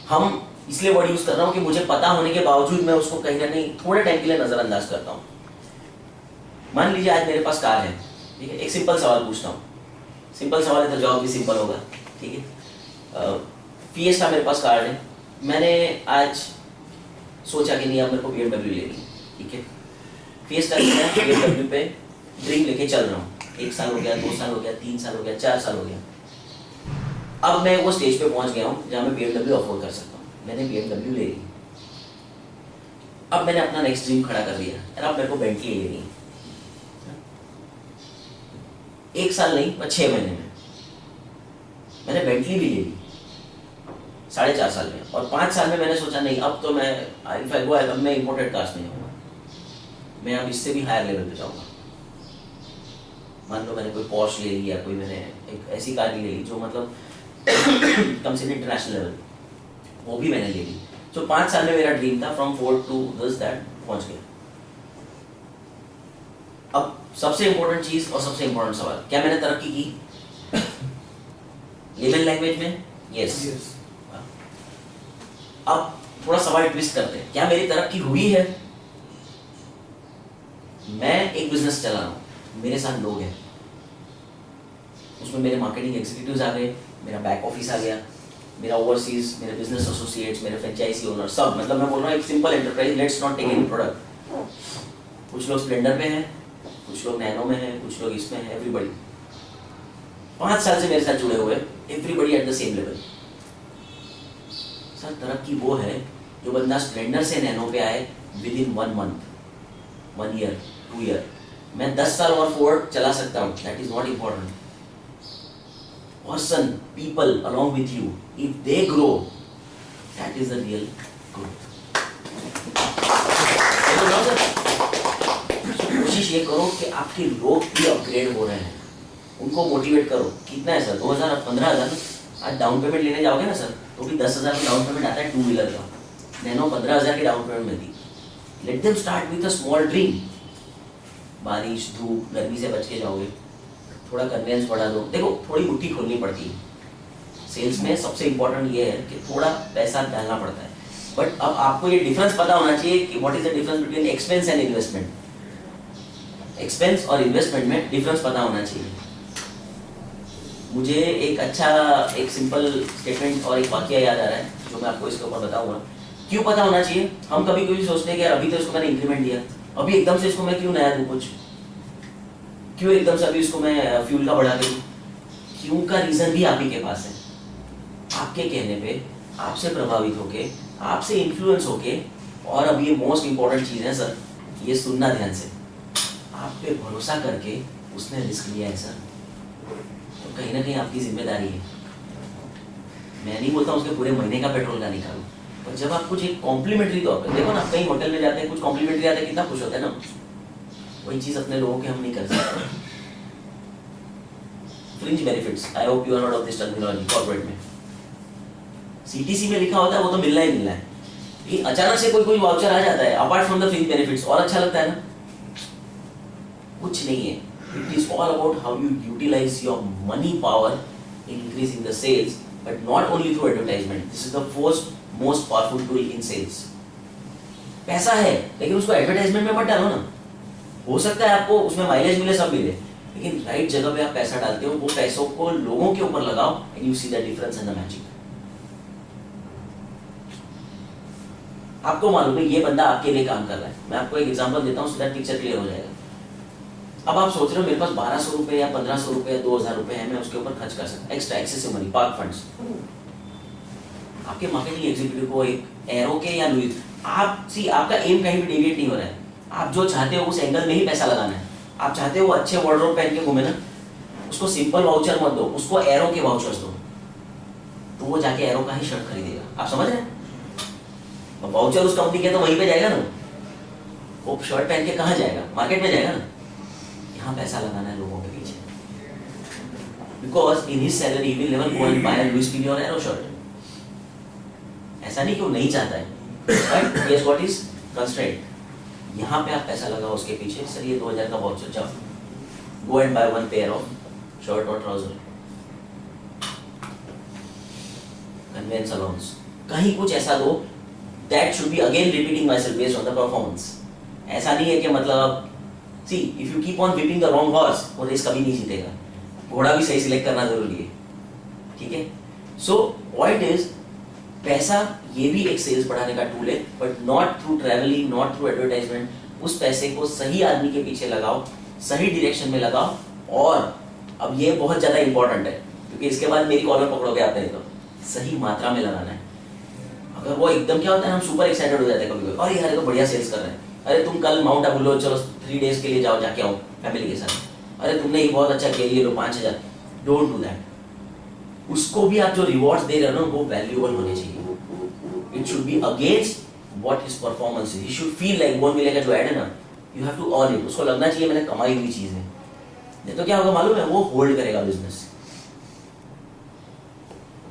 हम इसलिए वर्ड यूज कर रहा हूँ कि मुझे पता होने के बावजूद मैं उसको कहीं ना कहीं थोड़े टाइम के लिए नजरअंदाज करता हूँ। मान लीजिए आज मेरे पास कार है, ठीक है, एक सिंपल सवाल पूछता हूँ, सिंपल सवाल है तो जवाब भी सिंपल होगा, ठीक है। फिएस्टा मेरे पास कार है, मैंने आज सोचा कि नहीं अब मेरे को BMW लेनी, ठीक है। फिएस्टा लेना है, BMW पे ड्रीम लेके चल रहा हूँ, 1 साल हो गया, 2 साल हो गया, 3 साल हो गया, 4 साल हो गया। अब मैं वो स्टेज पे पहुंच गया हूँ जहाँ मैं BMW अफोर्ड कर सकता हूँ, मैंने BMW ले ली। अब मैंने अपना नेक्स्ट ड्रीम खड़ा कर लिया, यार अब मेरे को बेंटली लेनी है। 1 साल नहीं पर 6 महीने में मैंने बेंटली भी ले ली, 4.5 साल में। और 5 साल में मैंने सोचा नहीं अब तो मैं अब मैं इम्पोर्टेड कार्स नहीं होगा, मैं अब इससे भी हायर लेवल पे जाऊँगा। मान लो मैंने कोई पॉर्श ले ली या कोई मैंने एक ऐसी कार ले ली जो मतलब कम से कम इंटरनेशनल लेवल, वो भी मैंने ले ली। तो 5 साल में मेरा ड्रीम था फ्रॉम 4 to this that पहुंच गया। अब सबसे इंपॉर्टेंट चीज और सबसे इंपॉर्टेंट सवाल, क्या मैंने तरक्की की लेमन लैंग्वेज में? यस। अब थोड़ा सवाल ट्विस्ट करते हैं, क्या मेरी तरक्की हुई है? मैं एक बिजनेस चला रहा हूं, मेरे साथ लोग हैं, उसमें मेरे मार्केटिंग एग्जीक्यूटिव्स आ गए, मेरा बैक ऑफिस आ गया, मेरा ओवरसीज, मेरे बिजनेस एसोसिएट्स, मेरे फ्रेंचाइजी ओनर, सब। मतलब मैं बोल रहा हूँ एक simple enterprise, let's not take any product. कुछ लोग स्प्लेंडर पे हैं, कुछ लोग नैनो में हैं, कुछ लोग इसमें हैं, एवरीबॉडी 5 साल से मेरे साथ जुड़े हुए, everybody at the same level. Sir तरक्की वो है जो बंदा स्प्लेंडर से नैनो पे आए with in 1 month, 1 year, 2 year। मैं 10 साल और फोर्ड चला सकता हूँ, that is not important. Person, people along with you, if they grow, that is the real growth. कोशिश ये करो कि आपके लोग भी अपग्रेड हो रहे हैं, उनको मोटिवेट करो। कितना है सर? 2000 15,000। आज डाउन पेमेंट लेने जाओगे ना सर, तो भी 10,000 का डाउन पेमेंट आता है 2 व्हीलर का। नैनो 15,000 की डाउन पेमेंट मिलती। Let them start with a small dream. बारिश धूप गर्मी से बच के जाओगे, थोड़ा कन्वेंस बढ़ा दो। देखो थोड़ी मुट्ठी खोलनी पड़ती है सेल्स में, सबसे इंपॉर्टेंट ये है कि थोड़ा पैसा डालना पड़ता है। बट अब आपको ये डिफरेंस पता होना चाहिए कि what is the difference between expense and investment. Expense और इन्वेस्टमेंट में डिफरेंस पता होना चाहिए। मुझे एक सिंपल स्टेटमेंट और एक वाक्य याद आ रहा है जो मैं आपको इसके ऊपर बताऊंगा। क्यों पता होना चाहिए? हम कभी कभी सोचते हैं कि यार अभी तो इसको मैंने इंक्रीमेंट दिया, अभी एकदम से इसको मैं क्यों नया दूं कुछ, क्यों एकदम से अभी इसको मैं फ्यूल का बढ़ा के दूं? क्यों का रीजन भी आप ही के पास है। आपके कहने पे, आपसे प्रभावित होके, आपसे इन्फ्लुएंस होके, और अब ये मोस्ट इंपॉर्टेंट चीज है सर, ये सुनना ध्यान से, आप पे भरोसा करके उसने रिस्क लिया है सर, तो कहीं ना कहीं आपकी जिम्मेदारी है। मैं नहीं बोलता उसके पूरे महीने का पेट्रोल का निकालो, पर जब आप कुछ एक कॉम्प्लीमेंट्री तौर पर, देखो ना कहीं होटल में जाते हैं, कुछ कॉम्प्लीमेंट्री आता है, कितना खुश होता है ना। वही चीज अपने लोगों के हम नहीं कर सकते। Fringe benefits, I hope you are not of this terminology corporate में। सीटीसी में लिखा होता है वो तो मिलना ही मिलना है, लेकिन अचानक से कोई वाउचर आ जाता है apart from the fringe benefits, और अच्छा लगता है ना। कुछ नहीं है, it is all about how you utilise your money power in increasing the sales, but not only through advertisement. This is the first most powerful tool in sales. पैसा है लेकिन उसको एडवर्टाइजमेंट में मत डालो ना। हो सकता है आपको उसमें माइलेज मिले, सब मिले, लेकिन राइट जगह पे आप पैसा डालते हो, वो पैसों को लोगों के ऊपर लगाओ and you see the difference and the magic. आपको मालूम है ये बंदा आपके लिए काम कर रहा है। मैं आपको एक एग्जांपल देता हूं सो दैट पिक्चर क्लियर हो जाएगा। अब आप सोच रहे हो मेरे पास 1200 रुपए या 1500 रुपए या 2000 रुपए है, मैं उसके ऊपर खर्च कर सकता, extra excessive money, park funds. आपके मार्केटिंग एग्जीक्यूटिव को एक एरो के या लुइस, आपका एम कहीं भी डेविएट नहीं हो रहा है। आप जो चाहते हो उस एंगल में ही पैसा लगाना है। आप चाहते हो वो अच्छे वार्डरोब पहन के घूमे ना, उसको सिंपल वाउचर मत दो, उसको एरो के वाउचर्स दो, तो वो जाके एरो का ही शर्ट खरीदेगा। आप समझ रहे हैं? वाउचर उस कंपनी के तो वहीं पे जाएगा ना, वो शर्ट पहन के कहाँ जाएगा? मार्केट में जाएगा ना। यहाँ पैसा लगाना है लोगों के पीछे, because in his salary will never go and buy Louis Vuitton और एरो शर्ट। ऐसा नहीं कि वो नहीं चाहता है, but yes what is constraint. यहाँ पे आप पैसा लगाओ उसके पीछे, सर ये 2000 का वाउचर, जाओ गो and by one pair of shirt और ट्राउजर, कन्वेंस अलाउंस, कहीं कुछ ऐसा दो that should be again repeating my self based on the performance. ऐसा नहीं है कि मतलब see if you keep on whipping the wrong horse, वो रेस कभी नहीं जीतेगा। घोड़ा भी सही सिलेक्ट करना जरूरी है, ठीक है। सो पॉइंट इज, पैसा ये भी एक सेल्स बढ़ाने का टूल है, but not through travelling, not through advertisement. उस पैसे को सही आदमी के पीछे लगाओ, सही डायरेक्शन में लगाओ। और अब ये बहुत ज्यादा इंपॉर्टेंट है, क्योंकि इसके बाद मेरी कॉलर पकड़ोगे आप, नहीं तो सही मात्रा में लगाना है। अगर वो एकदम क्या होता है, हम सुपर एक्साइटेड हो जाते हैं कभी कभी, अरे यार ये तो बढ़िया सेल्स कर रहे हैं, अरे तुम कल माउंट आबू लो, चलो 3 डेज के लिए जाओ, जाके आओ फैमिली के साथ, अरे तुमने ये बहुत अच्छा किया, ये लो 5000। Don't do that. उसको भी आप जो रिवॉर्ड्स दे रहे हो ना, वो वैल्यूएबल होने चाहिए। It should be against what his performance is. He should feel like बोन मिले का जो ऐड है ना, you have to earn it. उसको लगना चाहिए मैंने कमाई हुई चीज है। नहीं तो क्या होगा मालूम है, वो होल्ड करेगा बिजनेस,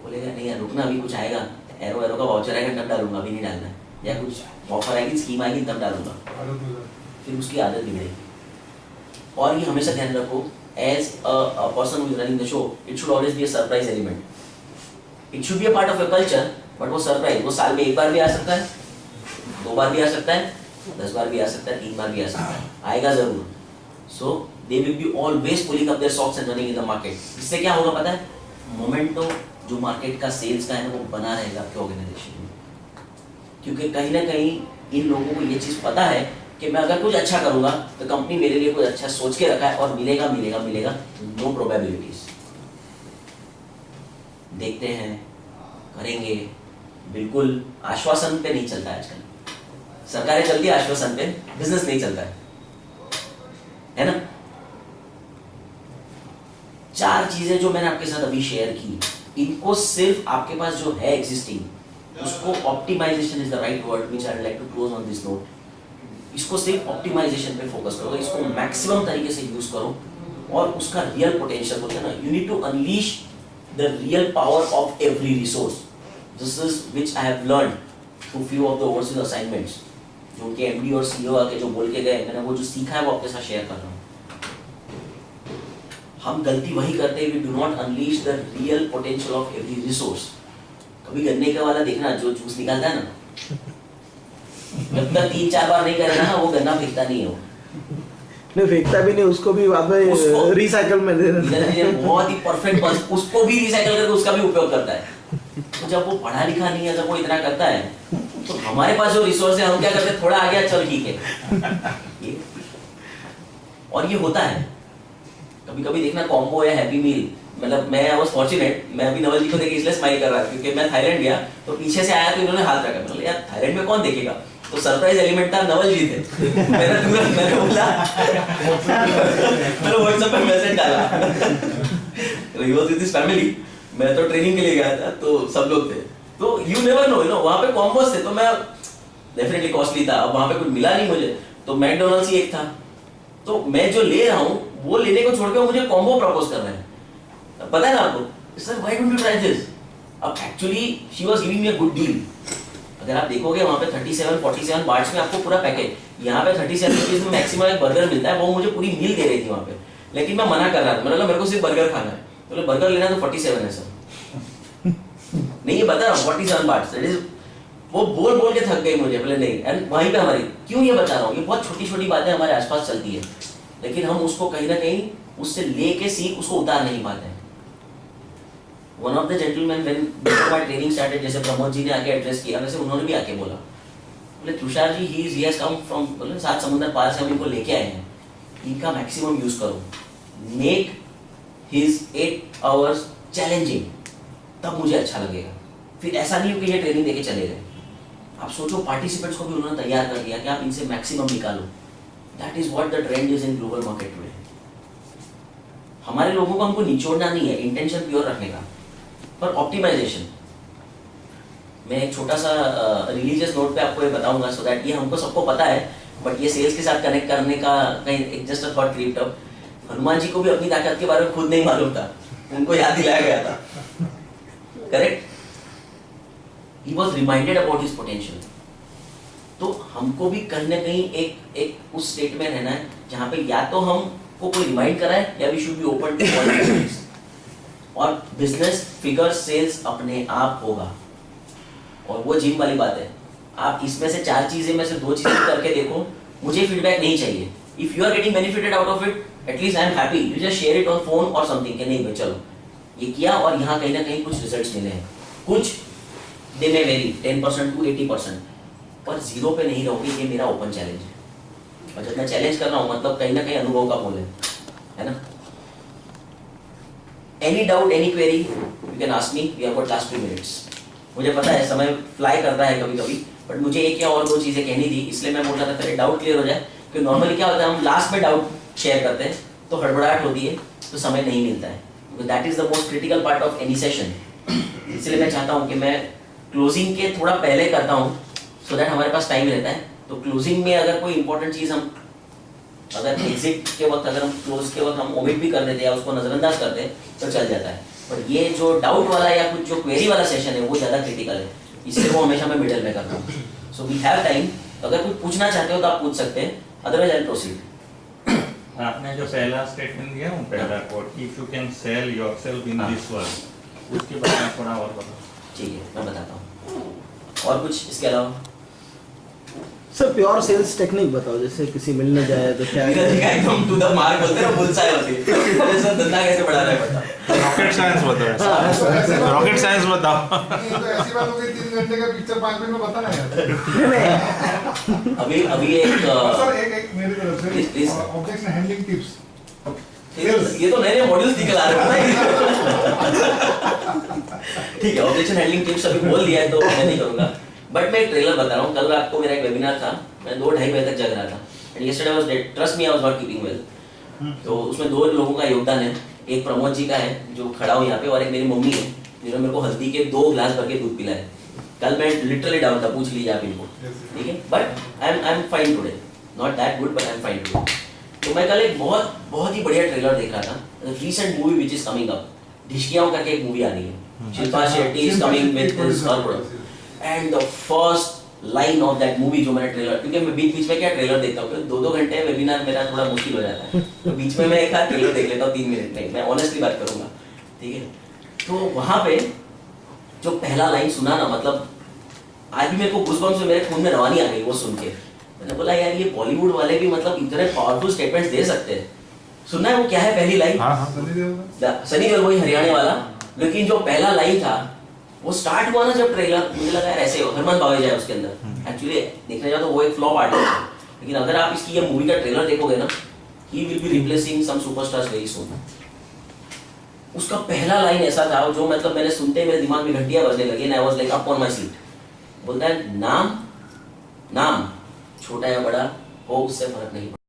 बोलेगा नहीं यार रुकना, अभी कुछ आएगा, एरो का वाउचर आएगा तब डालूंगा, अभी नहीं डालना है, या कुछ ऑफर आएगी, स्कीम आएगी तब डालूंगा, फिर उसकी आदत बिगड़ेगी। और ये हमेशा ध्यान रखो, as a person who is running the show, it should always be a surprise element. It should be a part of your culture, but वो सरप्राइज, वो साल में 1 बार भी आ सकता है, 2 बार भी आ सकता है, 10 बार भी आ सकता है, 3 बार भी आ सकता है, आएगा जरूर। So they will be always pulling up their socks and running in the market. इससे क्या होगा पता है, मोमेंटो जो मार्केट का सेल्स का है ना, वो बना रहेगा आपके ऑर्गेनाइजेशन में। क्योंकि कहीं ना कहीं इन लोगों को ये चीज पता है कि मैं अगर कुछ अच्छा करूंगा तो कंपनी मेरे लिए कुछ अच्छा सोच के रखा है, और मिलेगा मिलेगा मिलेगा, नो प्रोबेबिलिटीज। देखते हैं, करेंगे, बिल्कुल आश्वासन पे नहीं चलता है आजकल। सरकारें चलती है आश्वासन पे, बिजनेस नहीं चलता है ना। 4 चीजें जो मैंने आपके साथ अभी शेयर की, इनको सिर्फ आपके पास जो है एग्जिस्टिंग, उसको optimisation is the right word which I would like to close on this note. इसको सिर्फ ऑप्टिमाइजेशन पे फोकस करो, इसको मैक्सिमम तरीके से यूज करो, और उसका रियल पोटेंशियल बोलते हैं ना, you need to unleash the real power of every resource. This is which I have learned through few of the overseas assignments. जो उनके एमडी और सीईओ आके जो बोल के गए, मैंने वो जो सीखा है वो आपके साथ शेयर कर रहा हूँ। हम गलती वही करते हैं, we do not unleash the real potential of every resource. कभी गन्ने का वाला देखना जो जूस निकालता है ना, जब तक 3-4 बार नहीं करेगा ना वो गन्ना फेंकता नहीं है वो।
नहीं फेंकता भी नहीं, उसको भी बाद
उसको-
में रिसाइकल में दे देता है।
बहुत ही परफेक्ट बस उसको भी रिसाइकल करके उसका भी उपयोग करता है। तो जब वो पढ़ा लिखा नहीं है, जब वो इतना करता है, तो हमारे पास जो रिसोर्स है हम क्या करते हैं, थोड़ा आ गया चल ठीक है ये। और ये होता है कभी कभी देखना, कॉम्बो या हैप्पी मील, मतलब मैं वाज फॉर्चुनेट, मैं अभी नवल जी को देख इसलिए स्माइल कर रहा था क्योंकि मैं थाईलैंड गया तो पीछे से आया तो इन्होंने हाथ रखा, मैंने बोला यार थाईलैंड में कौन देखेगा, तो सरप्राइज एलिमेंट था, नवल जी थे। मैंने बोला मैंने व्हाट्सएप पे मैसेज डाला, he was with his family, मैं तो ट्रेनिंग के लिए गया था तो सब लोग थे। तो यू नेवर नो, वहां पे कॉम्बोस थे, तो मैं डेफिनेटली कॉस्टली था, अब वहां पे कुछ मिला नहीं मुझे, तो मैकडोनल्ड्स ही एक था, तो मैं जो ले रहा हूँ वो लेने को छोड़कर मुझे कॉम्बो प्रपोज कर रहे हैं। पता है ना आपको, sir why don't you try this. अब actually she was giving me a good deal. अगर आप देखोगे वहां पे 37-47 बार्स में आपको पूरा पैकेज, यहाँ पे 37 रुपीज में मैक्सिमम एक बर्गर मिलता है, वो मुझे पूरी मील दे रही थी वहां पे, लेकिन मैं मना कर रहा था, मैंने बोला मेरे को सिर्फ बर्गर खाना है, बोले बर्गर लेना तो 47 है सर। नहीं ये बता रहा हूँ 47 बार्स, दैट इज, वो बोल के थक गई मुझे, बोले नहीं। एंड वहीं पे हमारी, क्यों ये बता रहा हूँ, ये बहुत छोटी छोटी बातें हमारे आसपास चलती है, लेकिन हम उसको कहीं ना कहीं उससे लेके सीख उसको उतार नहीं पाते हैं। One of the gentleman when before my training started, जैसे प्रमोद जी ने आके एड्रेस किया, वैसे उन्होंने भी आके बोला, बोले Tushar ji he has come from, बोले 7 समुंदर पार से हम इनको लेके आए हैं, इनका मैक्सिमम यूज करो, मेक हिज 8 आवर्स चैलेंजिंग, तब मुझे अच्छा लगेगा। फिर ऐसा नहीं हो कि ये ट्रेनिंग देके चले गए। आप सोचो पार्टिसिपेंट्स को भी उन्होंने तैयार कर दिया कि आप इनसे मैक्सिमम निकालो। That is what the trend is in global market today. हमारे लोगों को हमको निचोड़ना नहीं है, इंटेंशन प्योर रखने का, पर ऑप्टिमाइजेशन। मैं एक छोटा सा रिलीजियस नोट पे आपको ये बताऊंगा, सो दैट ये हमको सबको पता है, बट ये सेल्स के साथ कनेक्ट करने का कहीं एक just a thought crept up. Hanuman ji को भी अपनी ताकत के बारे में खुद नहीं मालूम था, उनको याद दिलाया गया था, correct? He was reminded about his potential. तो हमको भी कहीं ना कहीं एक उस स्टेट में रहना है जहाँ पे या तो हमको कोई रिमाइंड कराए या we should be open to possibilities. और बिजनेस फिगर सेल्स अपने आप होगा। और वो जिम वाली बात है, आप इसमें से 4 चीजें में से 2 चीजें करके देखो, मुझे फीडबैक नहीं चाहिए। If you are getting benefited out of it, at least I am happy, you just share it on phone और समथिंग कि नहीं भाई चलो ये किया और यहाँ कहीं ना कहीं कुछ रिजल्ट्स मिले हैं। कुछ दे में वेरी 10% to 80%, पर 0 पे नहीं रहोगे, ये मेरा ओपन चैलेंज है। और जब मैं चैलेंज कर रहा हूँ मतलब कहीं ना कहीं अनुभव का मोल है ना? Any doubt, any query you can ask me, we have got last 2 minutes. मुझे पता है समय फ्लाई करता है कभी कभी, बट मुझे एक या और 2 चीजें कहनी थी, इसलिए मैं बोल रहा था पहले डाउट क्लियर हो जाए, क्योंकि नॉर्मली क्या होता है हम लास्ट में डाउट शेयर करते हैं तो हड़बड़ाहट होती है, तो समय नहीं मिलता है, that is the most critical part of any session. इसलिए मैं चाहता हूँ कि मैं क्लोजिंग के थोड़ा पहले करता हूँ, सो दैट हमारे पास टाइम रहता है। तो क्लोजिंग में अगर कोई इंपॉर्टेंट चीज हम अगर एग्जिट के वक्त, अगर हम क्लोज के वक्त हम ओमिट भी कर देते हैं या उसको नजरअंदाज करते हैं तो चल जाता है। पर ये जो डाउट वाला या कुछ जो क्वेरी वाला सेशन है वो ज्यादा क्रिटिकल है, इसलिए वो हमेशा मैं मिडिल में करता हूँ। सो वी हैव टाइम, अगर कुछ पूछना चाहते हो तो आप पूछ सकते हैं, अदरवाइज आई प्रोसीड।
आपने जो पहला स्टेटमेंट दिया वो पहला quote, if you can sell yourself in this world, उसके बारे में थोड़ा और बताओ।
ठीक है, मैं बताता हूँ। और कुछ इसके अलावा
सर प्योर सेल्स टेक्निक बताओ, जैसे किसी मिलने जाए तो क्या
एकदम टू द मार्क बोलते हैं, बुलसाई होती है। अरे सर धंधा कैसे बढ़ाना है बता।
रॉकेट साइंस बताओ, रॉकेट साइंस बताओ।
नहीं तो ऐसी बात हो गई 3 घंटे का पिक्चर 5 मिनट में बताना है।
अभी एक
सर एक मेरी तरफ
Please, please.
से ऑब्जेक्शन हैंडलिंग टिप्स।
ये तो नए मॉड्यूल्स निकल आ रहे हैं। ठीक है, ऑब्जेक्शन हैंडलिंग टिप्स अभी बोल दिया है तो मैं नहीं करूंगा, बट मैं एक ट्रेलर बता रहा हूँ। कल रात को मेरा एक वेबिनार था, मैं 2-2:30 बजे तक जग रहा था, and yesterday was dead, trust me I was not keeping well. तो उसमें 2 लोगों का योगदान है, एक प्रमोद जी का है जो खड़ा हूँ यहाँ पे, और एक मेरी मम्मी है जिन्होंने मेरे को हल्दी के 2 ग्लास भर के दूध पिलाया। कल मैं लिटरली डाउन था, पूछ लीजिए आप इनको, ठीक है? But I am fine today, not that good but I am fine today. तो मैं कल एक बहुत ही बढ़िया ट्रेलर देख रहा था, recent movie which is coming up, Dhishkiyaoon करके एक मूवी आ रही है, Shilpa Shetty is coming with his her product, and the first line of that movie जो मैंने ट्रेलर, क्योंकि मैं बीच बीच में क्या ट्रेलर देखता हूँ, 2-2 घंटे वेबिनार मेरा थोड़ा मुश्किल हो जाता है, तो बीच में मैं एक आध ट्रेलर देख लेता हूँ 3 मिनट में, मैं ऑनेस्टली बात करूंगा, ठीक है। तो वहां पे जो पहला लाइन सुना ना, मतलब आज भी मेरे को गूज़बम्प्स में मेरे खून में रवानी आ गई वो सुन के। मैंने बोला यार ये बॉलीवुड वाले भी मतलब इतने पावरफुल स्टेटमेंट्स दे सकते हैं। सुनना है वो क्या है पहली लाइन?
सनी देओल का?
सनी देओल वही हरियाणा वाला, लेकिन जो पहला लाइन था वो स्टार्ट हुआ ना जब ट्रेलर, मुझे लगा यार ऐसे हरमन बावेजा है उसके अंदर। एक्चुअली देखने जाओ तो वो एक फ्लॉप आर्टिस्ट है, लेकिन अगर आप इसकी ये मूवी का ट्रेलर देखोगे ना, he will be replacing some superstars very soon. उसका पहला लाइन ऐसा था जो मतलब मैंने सुनते ही मेरे दिमाग में घंटियां बजने लगी, and I was like up on my seat. बोलता है नाम नाम छोटा या बड़ा हो उससे फर्क नहीं पड़ता।